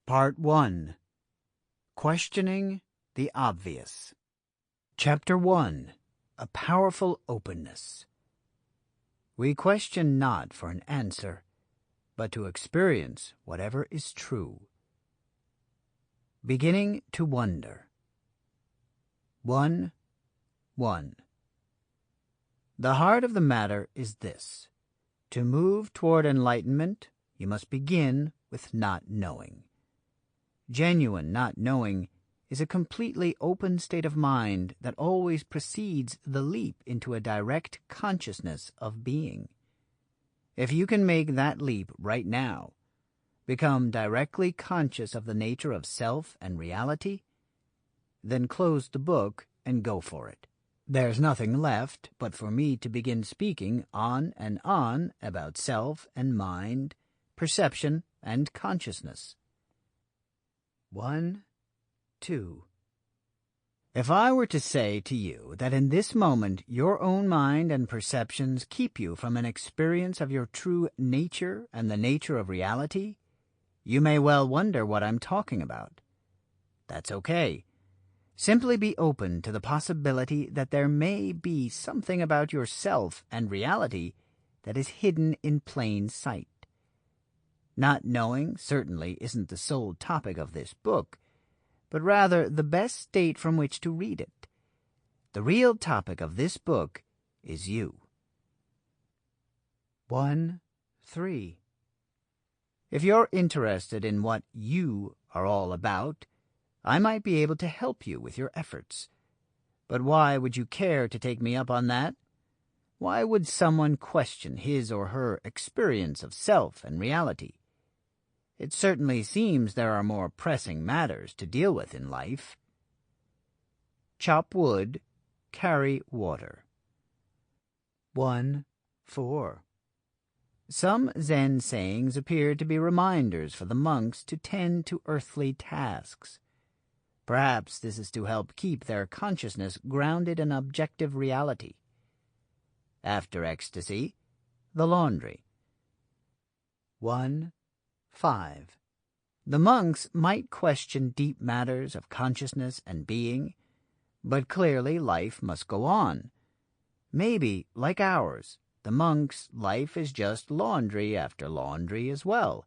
Part 1. Questioning the Obvious. Chapter 1. A Powerful Openness. We question not for an answer, but to experience whatever is true. Beginning to wonder. 1:1. The heart of the matter is this. To move toward enlightenment, you must begin with not knowing. Genuine not knowing is a completely open state of mind that always precedes the leap into a direct consciousness of being. If you can make that leap right now, become directly conscious of the nature of self and reality, then close the book and go for it. There's nothing left but for me to begin speaking on and on about self and mind, perception and consciousness. 1:2. If I were to say to you that in this moment your own mind and perceptions keep you from an experience of your true nature and the nature of reality, you may well wonder what I'm talking about. That's okay. Simply be open to the possibility that there may be something about yourself and reality that is hidden in plain sight. Not knowing certainly isn't the sole topic of this book, but rather the best state from which to read it. The real topic of this book is you. 1:3. If you're interested in what you are all about, I might be able to help you with your efforts. But why would you care to take me up on that? Why would someone question his or her experience of self and reality? It certainly seems there are more pressing matters to deal with in life. Chop wood, carry water. 1:4. Some Zen sayings appear to be reminders for the monks to tend to earthly tasks. Perhaps this is to help keep their consciousness grounded in objective reality. After ecstasy, the laundry. 1:5. The monks might question deep matters of consciousness and being, but clearly life must go on. Maybe, like ours, the monks' life is just laundry after laundry as well.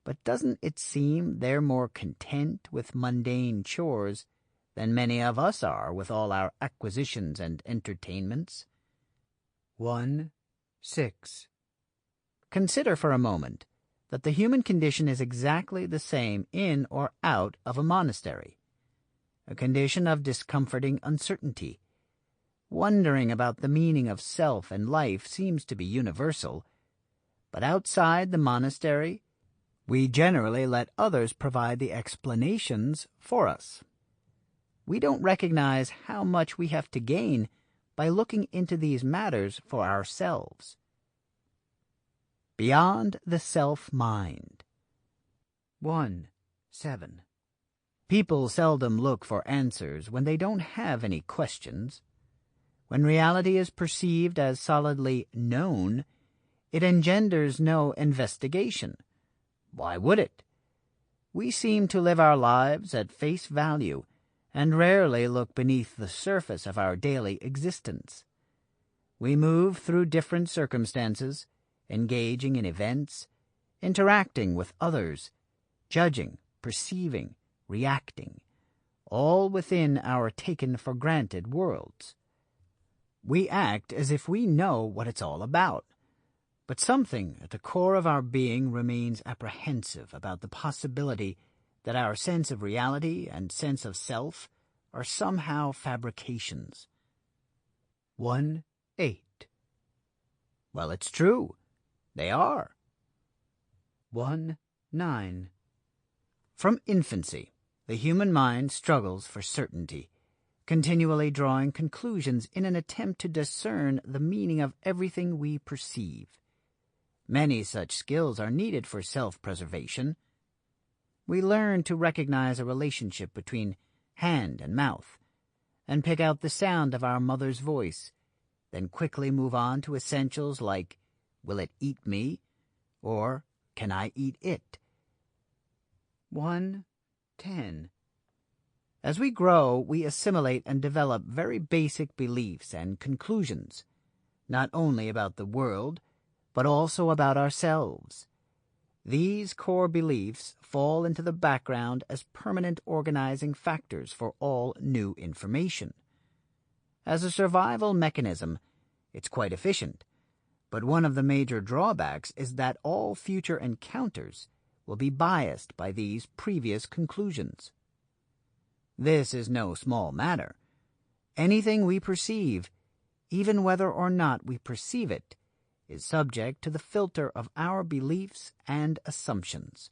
But doesn't it seem they're more content with mundane chores than many of us are with all our acquisitions and entertainments? 1:6. Consider for a moment that the human condition is exactly the same in or out of a monastery. A condition of discomforting uncertainty. Wondering about the meaning of self and life seems to be universal, but outside the monastery, we generally let others provide the explanations for us. We don't recognize how much we have to gain by looking into these matters for ourselves. Beyond the self-mind. 1:7. People seldom look for answers when they don't have any questions. When reality is perceived as solidly known, it engenders no investigation. Why would it? We seem to live our lives at face value and rarely look beneath the surface of our daily existence. We move through different circumstances, engaging in events, interacting with others, judging, perceiving, reacting, all within our taken-for-granted worlds. We act as if we know what it's all about, but something at the core of our being remains apprehensive about the possibility that our sense of reality and sense of self are somehow fabrications. 1:8. Well, it's true. They are. 1:9. From infancy, the human mind struggles for certainty, continually drawing conclusions in an attempt to discern the meaning of everything we perceive. Many such skills are needed for self-preservation. We learn to recognize a relationship between hand and mouth, and pick out the sound of our mother's voice, then quickly move on to essentials like, will it eat me? Or, can I eat it? 1:10. As we grow, we assimilate and develop very basic beliefs and conclusions, not only about the world, but also about ourselves. These core beliefs fall into the background as permanent organizing factors for all new information. As a survival mechanism, it's quite efficient, but one of the major drawbacks is that all future encounters will be biased by these previous conclusions. This is no small matter. Anything we perceive, even whether or not we perceive it, is subject to the filter of our beliefs and assumptions.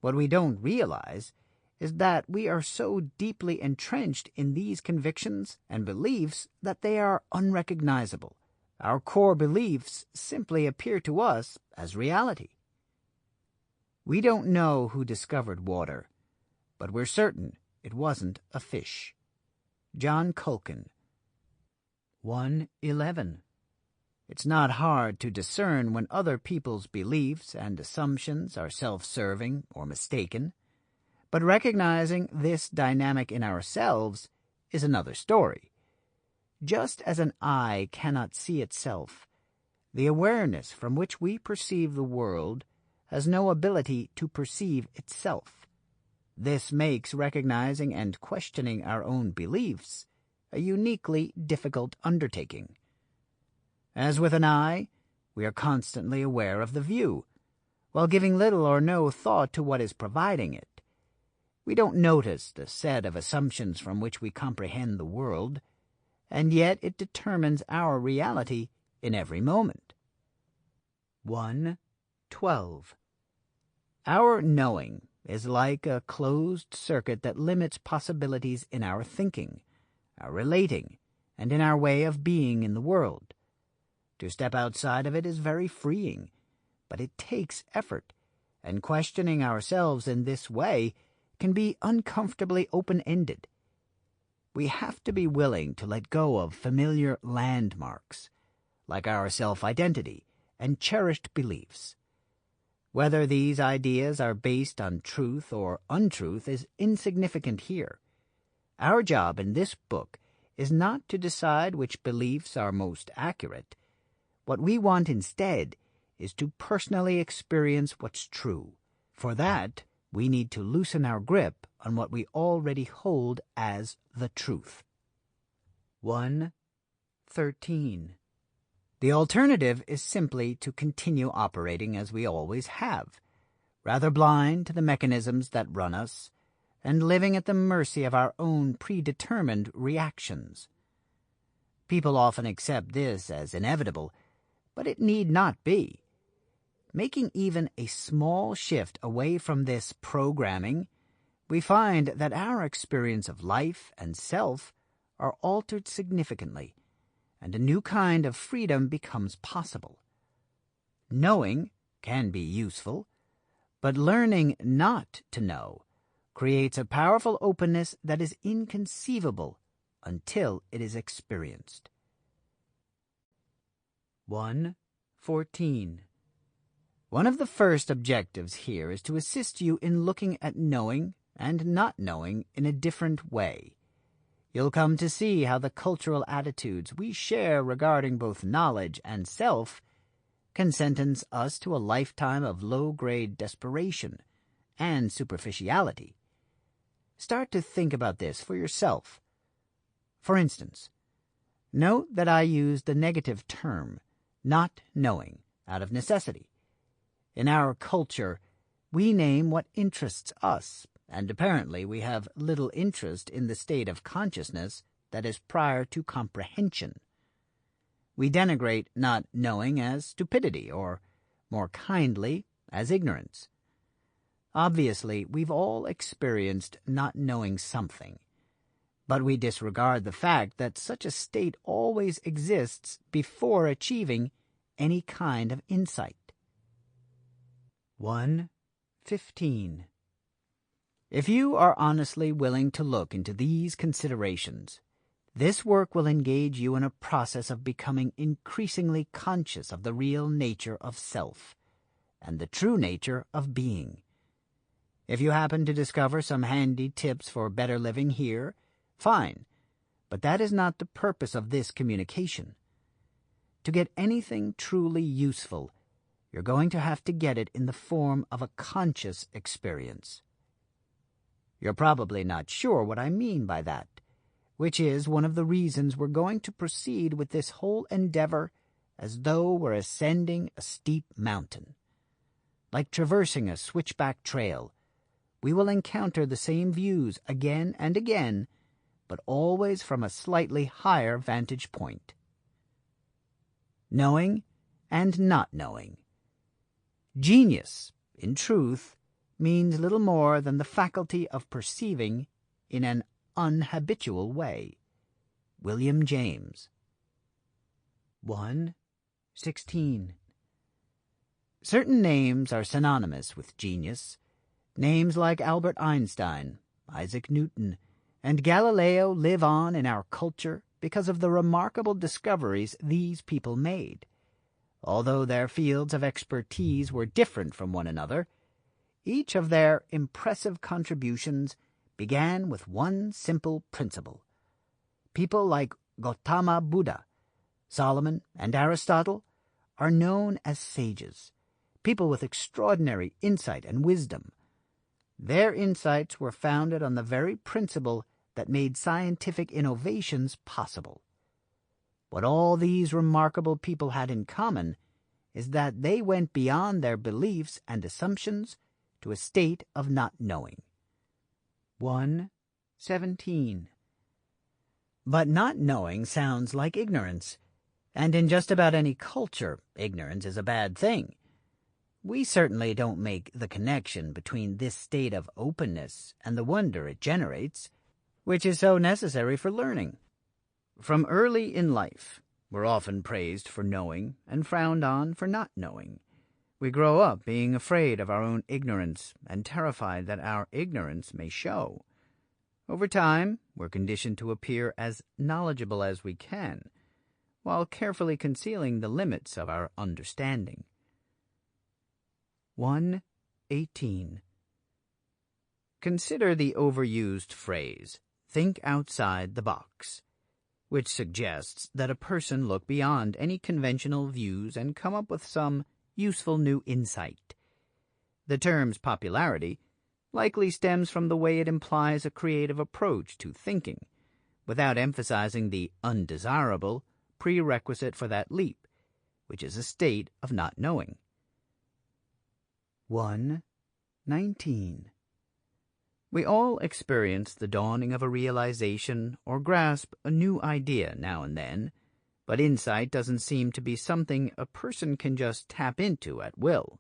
What we don't realize is that we are so deeply entrenched in these convictions and beliefs that they are unrecognizable. Our core beliefs simply appear to us as reality. We don't know who discovered water, but we're certain it wasn't a fish. John Culkin. 1:11. It's not hard to discern when other people's beliefs and assumptions are self-serving or mistaken, but recognizing this dynamic in ourselves is another story. Just as an eye cannot see itself, the awareness from which we perceive the world has no ability to perceive itself. This makes recognizing and questioning our own beliefs a uniquely difficult undertaking. As with an eye, we are constantly aware of the view, while giving little or no thought to what is providing it. We don't notice the set of assumptions from which we comprehend the world, and yet it determines our reality in every moment. 1:12. Our knowing is like a closed circuit that limits possibilities in our thinking, our relating, and in our way of being in the world. To step outside of it is very freeing, but it takes effort, and questioning ourselves in this way can be uncomfortably open-ended. We have to be willing to let go of familiar landmarks, like our self-identity and cherished beliefs. Whether these ideas are based on truth or untruth is insignificant here. Our job in this book is not to decide which beliefs are most accurate. What we want instead is to personally experience what's true. For that, we need to loosen our grip on what we already hold as the truth. 1:13. The alternative is simply to continue operating as we always have, rather blind to the mechanisms that run us, and living at the mercy of our own predetermined reactions. People often accept this as inevitable, but it need not be. Making even a small shift away from this programming, we find that our experience of life and self are altered significantly, and a new kind of freedom becomes possible. Knowing can be useful, but learning not to know creates a powerful openness that is inconceivable until it is experienced. 1:14. One of the first objectives here is to assist you in looking at knowing and not knowing in a different way. You'll come to see how the cultural attitudes we share regarding both knowledge and self can sentence us to a lifetime of low-grade desperation and superficiality. Start to think about this for yourself. For instance, note that I use the negative term, not knowing, out of necessity. In our culture, we name what interests us, and apparently we have little interest in the state of consciousness that is prior to comprehension. We denigrate not knowing as stupidity, or, more kindly, as ignorance. Obviously, we've all experienced not knowing something, but we disregard the fact that such a state always exists before achieving any kind of insight. 1:15. If you are honestly willing to look into these considerations, this work will engage you in a process of becoming increasingly conscious of the real nature of self and the true nature of being. If you happen to discover some handy tips for better living here, fine, but that is not the purpose of this communication. To get anything truly useful, you're going to have to get it in the form of a conscious experience. You're probably not sure what I mean by that, which is one of the reasons we're going to proceed with this whole endeavor as though we're ascending a steep mountain. Like traversing a switchback trail, we will encounter the same views again and again, but always from a slightly higher vantage point. Knowing and not knowing. Genius, in truth, means little more than the faculty of perceiving in an unhabitual way. William James. 1:16. Certain names are synonymous with genius. Names like Albert Einstein, Isaac Newton, and Galileo live on in our culture because of the remarkable discoveries these people made. Although their fields of expertise were different from one another, each of their impressive contributions began with one simple principle. People like Gautama Buddha, Solomon, and Aristotle are known as sages, people with extraordinary insight and wisdom. Their insights were founded on the very principle that made scientific innovations possible. What all these remarkable people had in common is that they went beyond their beliefs and assumptions to a state of not knowing. 1:17. But not knowing sounds like ignorance, and in just about any culture, ignorance is a bad thing. We certainly don't make the connection between this state of openness and the wonder it generates, which is so necessary for learning. From early in life, we're often praised for knowing and frowned on for not knowing. We grow up being afraid of our own ignorance and terrified that our ignorance may show. Over time, we're conditioned to appear as knowledgeable as we can, while carefully concealing the limits of our understanding. 1:18. Consider the overused phrase, "think outside the box," which suggests that a person look beyond any conventional views and come up with some useful new insight. The term's popularity likely stems from the way it implies a creative approach to thinking, without emphasizing the undesirable prerequisite for that leap, which is a state of not knowing. 1:19. We all experience the dawning of a realization or grasp a new idea now and then, but insight doesn't seem to be something a person can just tap into at will.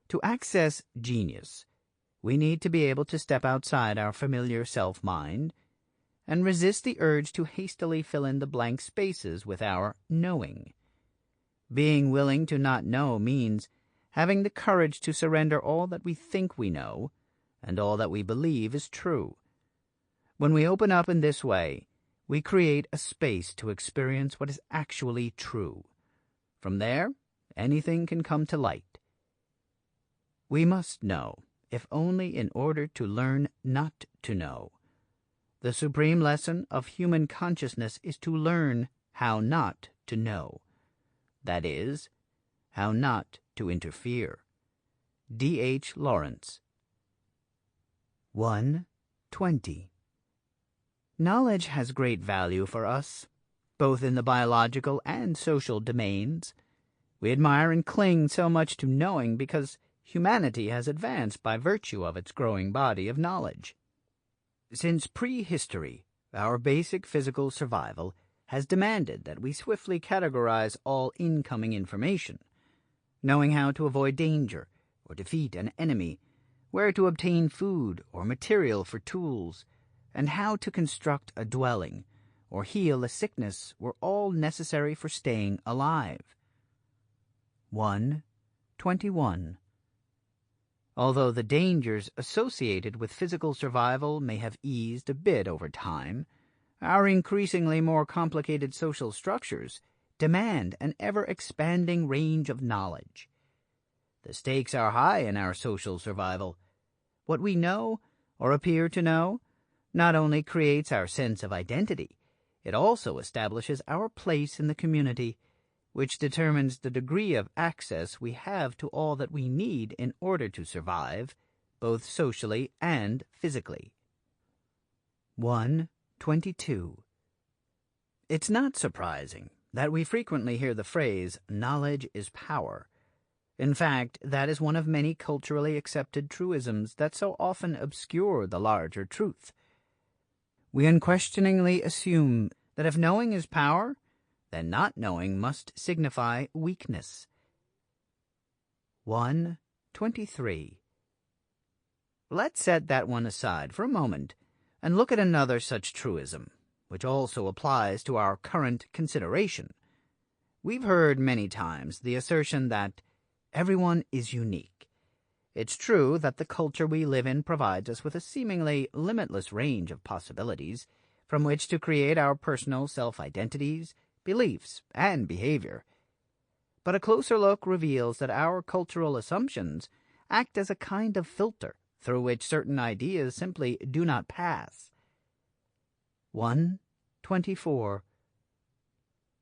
To access genius, we need to be able to step outside our familiar self-mind and resist the urge to hastily fill in the blank spaces with our knowing. Being willing to not know means having the courage to surrender all that we think we know and all that we believe is true. When we open up in this way, we create a space to experience what is actually true. From there, anything can come to light. We must know, if only in order to learn not to know. The supreme lesson of human consciousness is to learn how not to know. That is, how not to interfere. D.H. Lawrence. 1:20. Knowledge has great value for us, both in the biological and social domains. We admire and cling so much to knowing because humanity has advanced by virtue of its growing body of knowledge. Since prehistory, our basic physical survival has demanded that we swiftly categorize all incoming information, knowing how to avoid danger or defeat an enemy, where to obtain food or material for tools, and how to construct a dwelling or heal a sickness were all necessary for staying alive. 1:21. Although the dangers associated with physical survival may have eased a bit over time, our increasingly more complicated social structures demand an ever-expanding range of knowledge. The stakes are high in our social survival. What we know, or appear to know, not only creates our sense of identity, it also establishes our place in the community, which determines the degree of access we have to all that we need in order to survive, both socially and physically. 122. It's not surprising that we frequently hear the phrase, "knowledge is power." In fact, that is one of many culturally accepted truisms that so often obscure the larger truth. We unquestioningly assume that if knowing is power, then not knowing must signify weakness. 123. Let's set that one aside for a moment and look at another such truism, which also applies to our current consideration. We've heard many times the assertion that everyone is unique. It's true that the culture we live in provides us with a seemingly limitless range of possibilities from which to create our personal self-identities, beliefs, and behavior. But a closer look reveals that our cultural assumptions act as a kind of filter through which certain ideas simply do not pass. 124.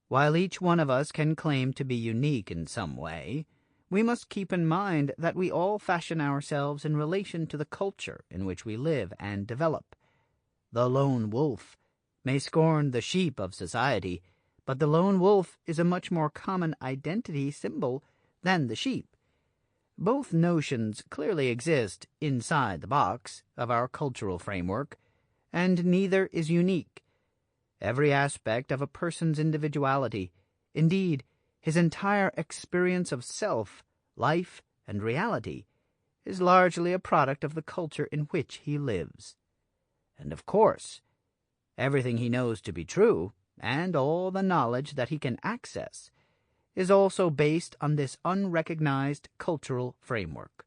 While each one of us can claim to be unique in some way, we must keep in mind that we all fashion ourselves in relation to the culture in which we live and develop. The lone wolf may scorn the sheep of society, but the lone wolf is a much more common identity symbol than the sheep. Both notions clearly exist inside the box of our cultural framework, and neither is unique. Every aspect of a person's individuality, indeed, his entire experience of self, life, and reality, is largely a product of the culture in which he lives. And of course, everything he knows to be true, and all the knowledge that he can access, is also based on this unrecognized cultural framework.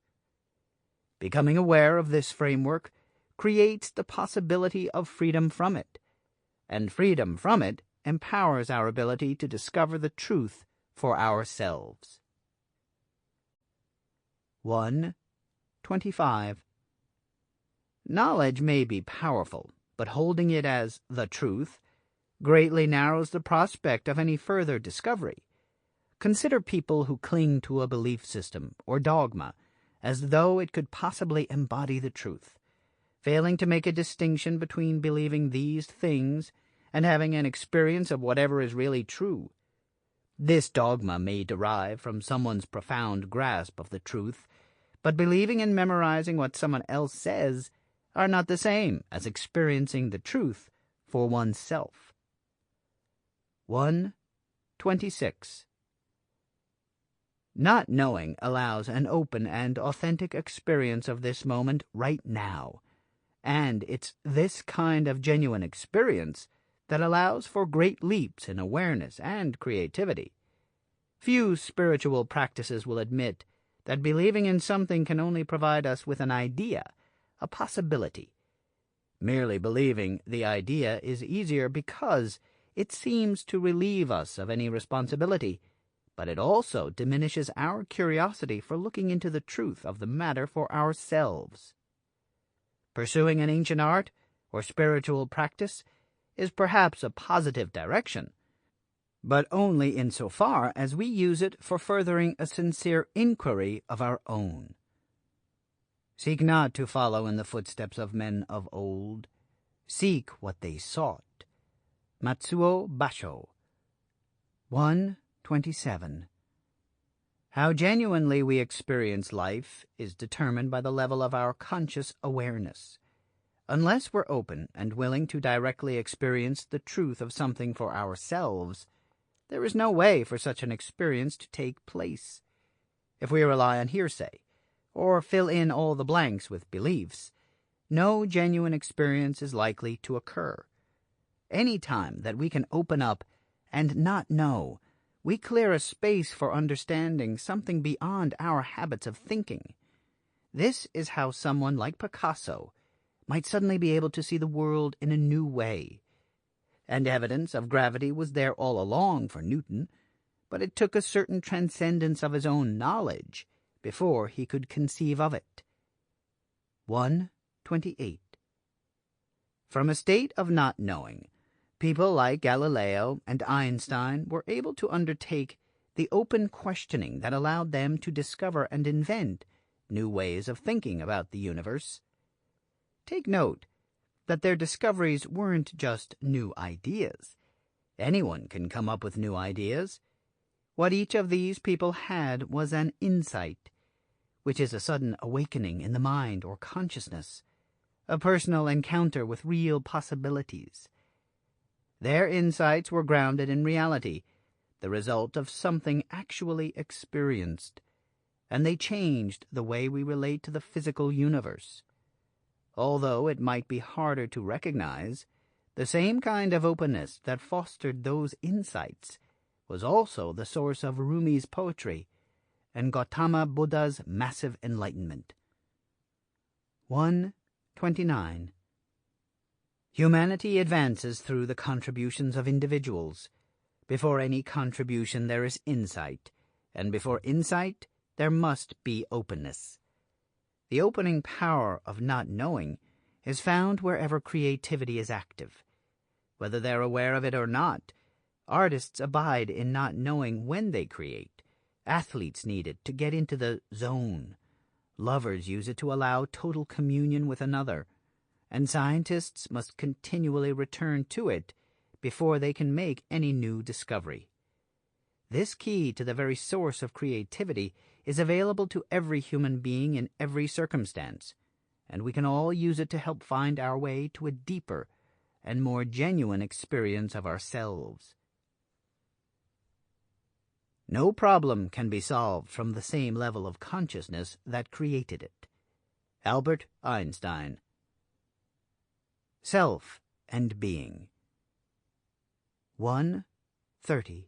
Becoming aware of this framework creates the possibility of freedom from it, and freedom from it empowers our ability to discover the truth for ourselves. 125. Knowledge may be powerful, but holding it as the truth greatly narrows the prospect of any further discovery. Consider people who cling to a belief system or dogma as though it could possibly embody the truth, failing to make a distinction between believing these things and having an experience of whatever is really true. This dogma may derive from someone's profound grasp of the truth, but believing and memorizing what someone else says are not the same as experiencing the truth for oneself. 126. Not knowing allows an open and authentic experience of this moment right now, and it's this kind of genuine experience that allows for great leaps in awareness and creativity. Few spiritual practices will admit that believing in something can only provide us with an idea, a possibility. Merely believing the idea is easier because it seems to relieve us of any responsibility, but it also diminishes our curiosity for looking into the truth of the matter for ourselves. Pursuing an ancient art or spiritual practice is perhaps a positive direction, but only insofar as we use it for furthering a sincere inquiry of our own. Seek not to follow in the footsteps of men of old. Seek what they sought. Matsuo Basho. 127. How genuinely we experience life is determined by the level of our conscious awareness. Unless we're open and willing to directly experience the truth of something for ourselves, there is no way for such an experience to take place. If we rely on hearsay, or fill in all the blanks with beliefs, no genuine experience is likely to occur. Any time that we can open up and not know, we clear a space for understanding something beyond our habits of thinking. This is how someone like Picasso might suddenly be able to see the world in a new way. And evidence of gravity was there all along for Newton, but it took a certain transcendence of his own knowledge before he could conceive of it. 1:28. From a state of not knowing, people like Galileo and Einstein were able to undertake the open questioning that allowed them to discover and invent new ways of thinking about the universe. Take note that their discoveries weren't just new ideas. Anyone can come up with new ideas. What each of these people had was an insight, which is a sudden awakening in the mind or consciousness, a personal encounter with real possibilities. Their insights were grounded in reality, the result of something actually experienced, and they changed the way we relate to the physical universe. Although it might be harder to recognize, the same kind of openness that fostered those insights was also the source of Rumi's poetry and Gautama Buddha's massive enlightenment. 1:29. Humanity advances through the contributions of individuals. Before any contribution there is insight, and before insight there must be openness. The opening power of not knowing is found wherever creativity is active. Whether they're aware of it or not, artists abide in not knowing when they create. Athletes need it to get into the zone. Lovers use it to allow total communion with another. And scientists must continually return to it before they can make any new discovery. This key to the very source of creativity is available to every human being in every circumstance, and we can all use it to help find our way to a deeper and more genuine experience of ourselves. No problem can be solved from the same level of consciousness that created it. Albert Einstein. Self and Being. 1:30.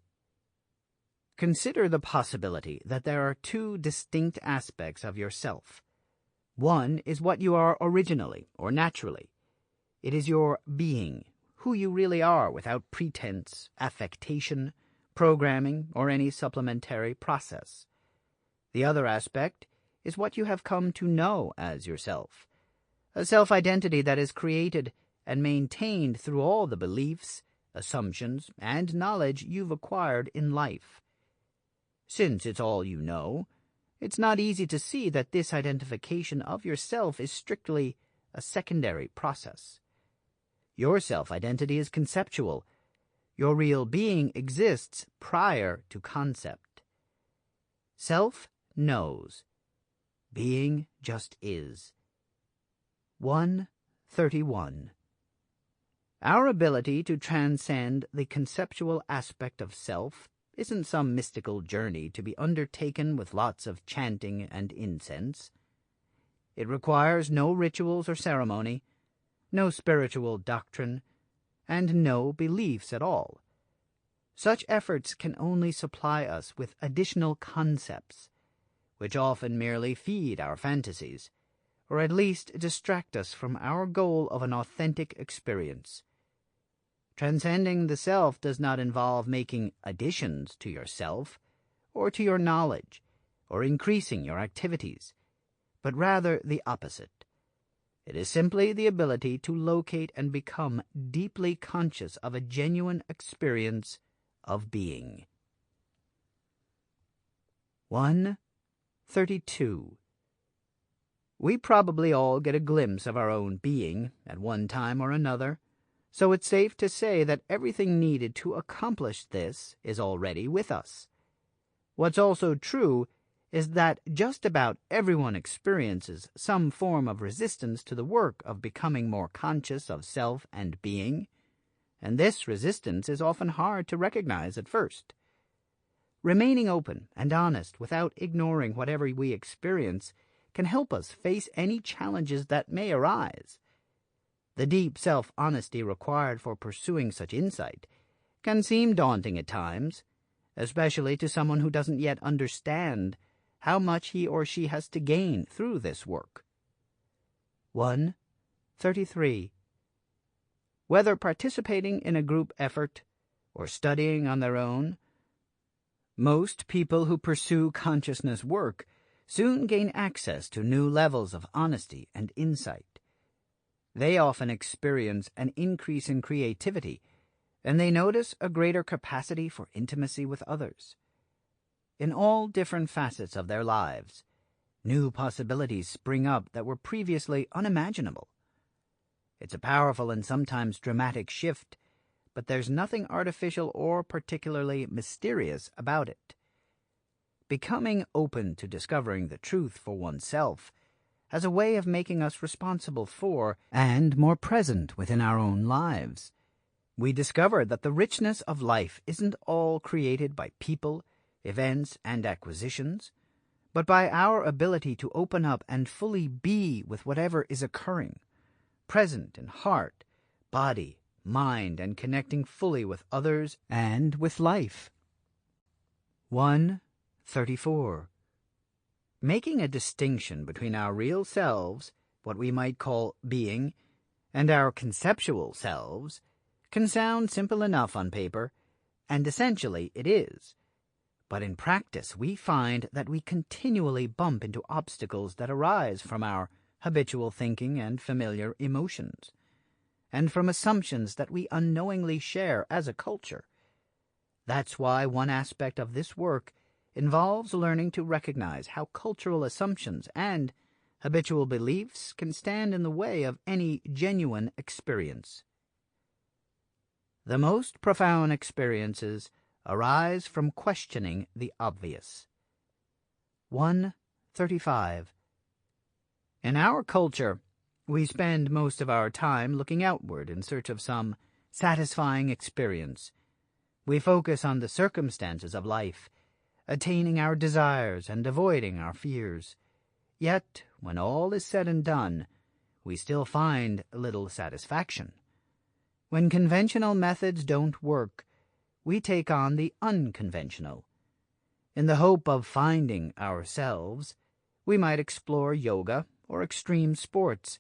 Consider the possibility that there are two distinct aspects of yourself. One is what you are originally or naturally. It is your being, who you really are without pretense, affectation, programming, or any supplementary process. The other aspect is what you have come to know as yourself, a self-identity that is created and maintained through all the beliefs, assumptions, and knowledge you've acquired in life. Since it's all you know, it's not easy to see that this identification of yourself is strictly a secondary process. Your self-identity is conceptual. Your real being exists prior to concept. Self knows. Being just is. 1:31. Our ability to transcend the conceptual aspect of self isn't some mystical journey to be undertaken with lots of chanting and incense. It requires no rituals or ceremony, no spiritual doctrine, and no beliefs at all. Such efforts can only supply us with additional concepts, which often merely feed our fantasies, or at least distract us from our goal of an authentic experience. Transcending the self does not involve making additions to yourself, or to your knowledge, or increasing your activities, but rather the opposite. It is simply the ability to locate and become deeply conscious of a genuine experience of being. 1:32. We probably all get a glimpse of our own being at one time or another, so it's safe to say that everything needed to accomplish this is already with us. What's also true is that just about everyone experiences some form of resistance to the work of becoming more conscious of self and being, and this resistance is often hard to recognize at first. Remaining open and honest without ignoring whatever we experience can help us face any challenges that may arise. The deep self-honesty required for pursuing such insight can seem daunting at times, especially to someone who doesn't yet understand how much he or she has to gain through this work. 1:33. Whether participating in a group effort or studying on their own, most people who pursue consciousness work soon gain access to new levels of honesty and insight. They often experience an increase in creativity, and they notice a greater capacity for intimacy with others. In all different facets of their lives, new possibilities spring up that were previously unimaginable. It's a powerful and sometimes dramatic shift, but there's nothing artificial or particularly mysterious about it. Becoming open to discovering the truth for oneself has a way of making us responsible for and more present within our own lives. We discover that the richness of life isn't all created by people, events, and acquisitions, but by our ability to open up and fully be with whatever is occurring, present in heart, body, mind, and connecting fully with others and with life. 134. Making a distinction between our real selves, what we might call being, and our conceptual selves can sound simple enough on paper, and essentially it is. But in practice we find that we continually bump into obstacles that arise from our habitual thinking and familiar emotions, and from assumptions that we unknowingly share as a culture. That's why one aspect of this work involves learning to recognize how cultural assumptions and habitual beliefs can stand in the way of any genuine experience. The most profound experiences arise from questioning the obvious. 135. In our culture, we spend most of our time looking outward in search of some satisfying experience. We focus on the circumstances of life, attaining our desires and avoiding our fears. Yet, when all is said and done, we still find little satisfaction. When conventional methods don't work, we take on the unconventional. In the hope of finding ourselves, we might explore yoga or extreme sports,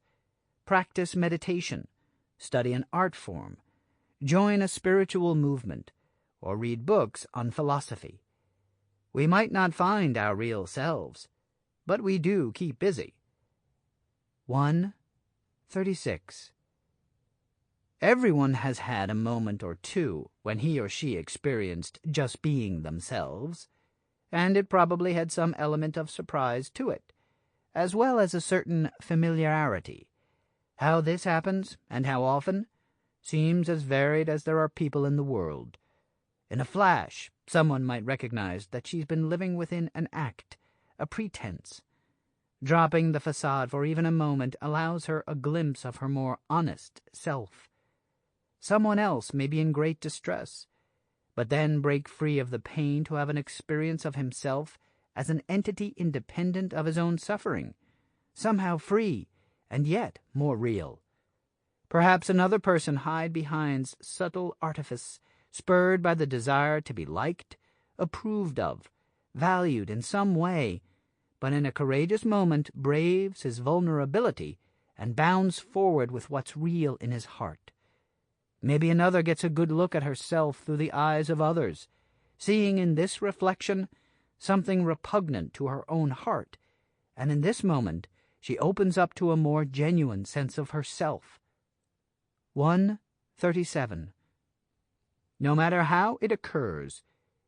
practice meditation, study an art form, join a spiritual movement, or read books on philosophy. We might not find our real selves, but we do keep busy. 136. Everyone has had a moment or two when he or she experienced just being themselves, and it probably had some element of surprise to it, as well as a certain familiarity. How this happens, and how often, seems as varied as there are people in the world. In a flash, someone might recognize that she's been living within an act, a pretense. Dropping the facade for even a moment allows her a glimpse of her more honest self. Someone else may be in great distress, but then break free of the pain to have an experience of himself as an entity independent of his own suffering, somehow free and yet more real. Perhaps another person hide behind subtle artifice, spurred by the desire to be liked, approved of, valued in some way, but in a courageous moment braves his vulnerability and bounds forward with what's real in his heart. Maybe another gets a good look at herself through the eyes of others, seeing in this reflection something repugnant to her own heart, and in this moment she opens up to a more genuine sense of herself. 137. No matter how it occurs,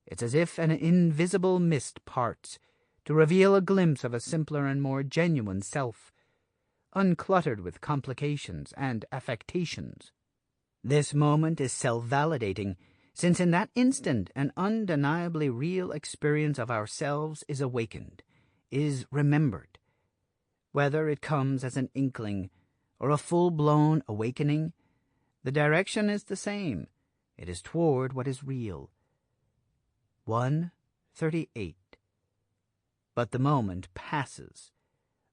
it's as if an invisible mist parts to reveal a glimpse of a simpler and more genuine self, uncluttered with complications and affectations. This moment is self-validating, since in that instant an undeniably real experience of ourselves is awakened, is remembered. Whether it comes as an inkling or a full-blown awakening, the direction is the same. It is toward what is real. 138. But the moment passes.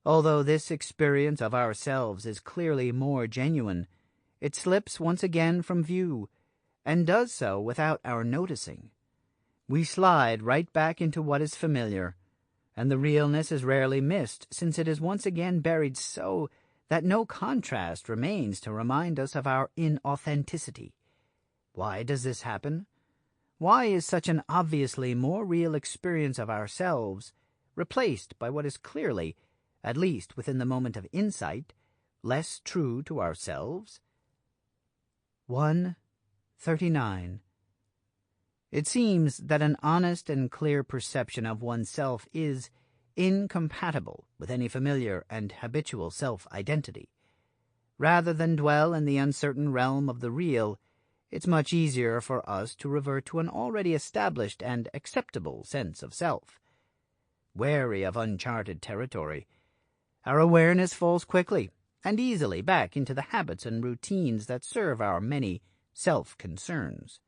Although this experience of ourselves is clearly more genuine, it slips once again from view, and does so without our noticing. We slide right back into what is familiar, and the realness is rarely missed, since it is once again buried so that no contrast remains to remind us of our inauthenticity. Why does this happen? Why is such an obviously more real experience of ourselves replaced by what is clearly, at least within the moment of insight, less true to ourselves? 139. It seems that an honest and clear perception of oneself is incompatible with any familiar and habitual self-identity. Rather than dwell in the uncertain realm of the real, it's much easier for us to revert to an already established and acceptable sense of self. Wary of uncharted territory, our awareness falls quickly and easily back into the habits and routines that serve our many self-concerns.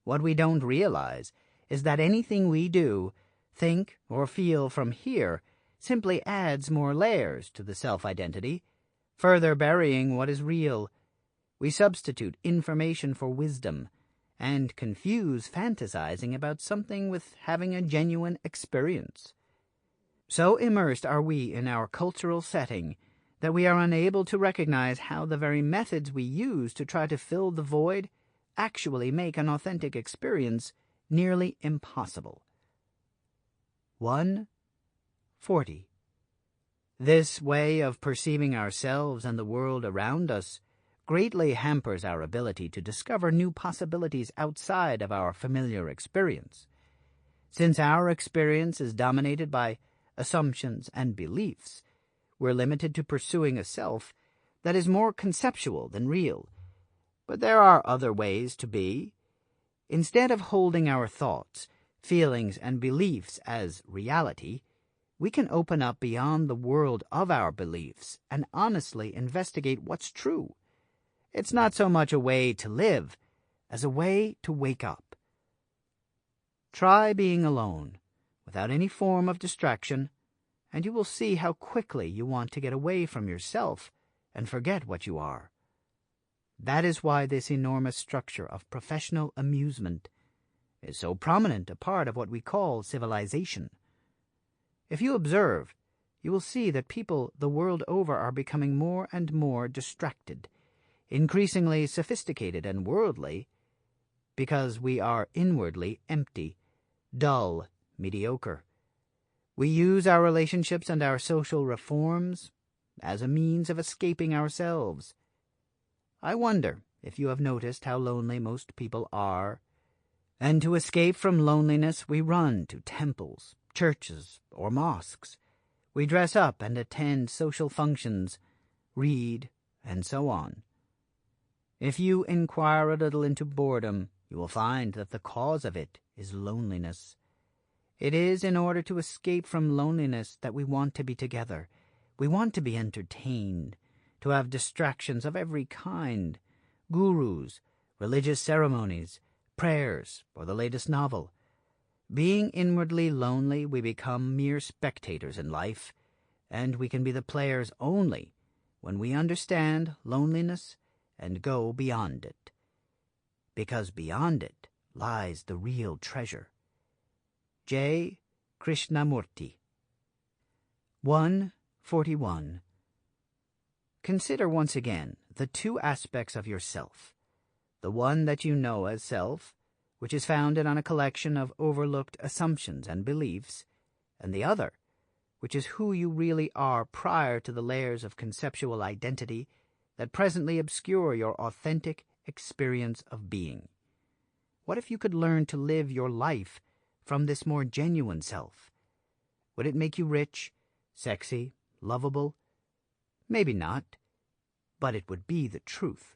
What we don't realize is that anything we do, think, or feel from here simply adds more layers to the self-identity, further burying what is real. We substitute information for wisdom and confuse fantasizing about something with having a genuine experience. So immersed are we in our cultural setting that we are unable to recognize how the very methods we use to try to fill the void actually make an authentic experience nearly impossible. 140. This way of perceiving ourselves and the world around us greatly hampers our ability to discover new possibilities outside of our familiar experience. Since our experience is dominated by assumptions and beliefs, we're limited to pursuing a self that is more conceptual than real. But there are other ways to be. Instead of holding our thoughts, feelings, and beliefs as reality, we can open up beyond the world of our beliefs and honestly investigate what's true. It's not so much a way to live as a way to wake up. Try being alone, without any form of distraction, and you will see how quickly you want to get away from yourself and forget what you are. That is why this enormous structure of professional amusement is so prominent a part of what we call civilization. If you observe, you will see that people the world over are becoming more and more distracted, increasingly sophisticated and worldly, because we are inwardly empty, dull, mediocre. We use our relationships and our social reforms as a means of escaping ourselves. I wonder if you have noticed how lonely most people are, and to escape from loneliness we run to temples, churches, or mosques. We dress up and attend social functions, read, and so on. If you inquire a little into boredom, you will find that the cause of it is loneliness. It is in order to escape from loneliness that we want to be together. We want to be entertained, to have distractions of every kind, gurus, religious ceremonies, prayers, or the latest novel. Being inwardly lonely, we become mere spectators in life, and we can be the players only when we understand loneliness and go beyond it. Because beyond it lies the real treasure. J. Krishnamurti. 141. Consider once again the two aspects of yourself, the one that you know as self, which is founded on a collection of overlooked assumptions and beliefs, and the other, which is who you really are prior to the layers of conceptual identity that presently obscure your authentic experience of being. What if you could learn to live your life from this more genuine self? Would it make you rich, sexy, lovable? Maybe not, but it would be the truth.